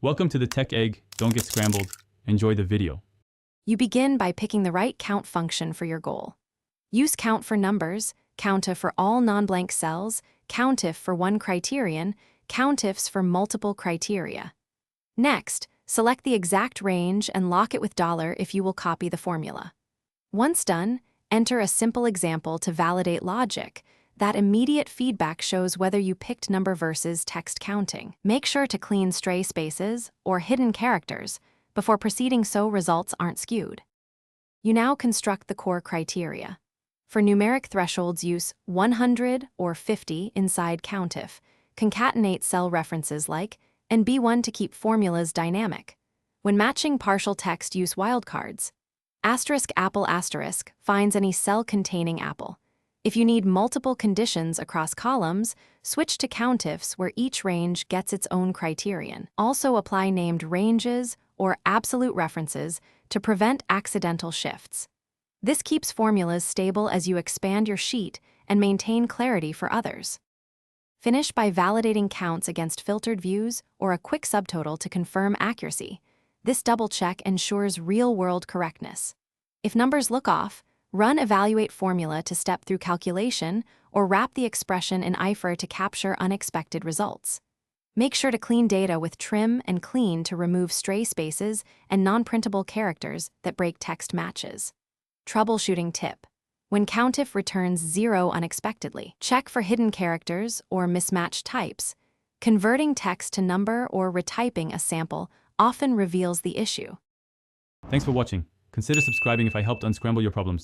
Welcome to the Tech Egg. Don't get scrambled. Enjoy the video. You begin by picking the right count function for your goal. Use count for numbers, countif for all non-blank cells, countif for one criterion, countifs for multiple criteria. Next, select the exact range and lock it with $, if you will copy the formula. Once done, enter a simple example to validate logic. That immediate feedback shows whether you picked number versus text counting. Make sure to clean stray spaces or hidden characters before proceeding so results aren't skewed. You now construct the core criteria. For numeric thresholds, use 100 or 50 inside countif. Concatenate cell references like and B1 to keep formulas dynamic. When matching partial text, use wildcards. *apple* finds any cell containing apple. If you need multiple conditions across columns, switch to countifs where each range gets its own criterion. Also apply named ranges or absolute references to prevent accidental shifts. This keeps formulas stable as you expand your sheet and maintain clarity for others. Finish by validating counts against filtered views or a quick subtotal to confirm accuracy. This double check ensures real-world correctness. If numbers look off, run evaluate formula to step through calculation or wrap the expression in IFR to capture unexpected results. Make sure to clean data with trim and clean to remove stray spaces and non-printable characters that break text matches. Troubleshooting tip. When countif returns 0 unexpectedly, check for hidden characters or mismatched types. Converting text to number or retyping a sample often reveals the issue. Thanks for watching. Consider subscribing if I helped unscramble your problems.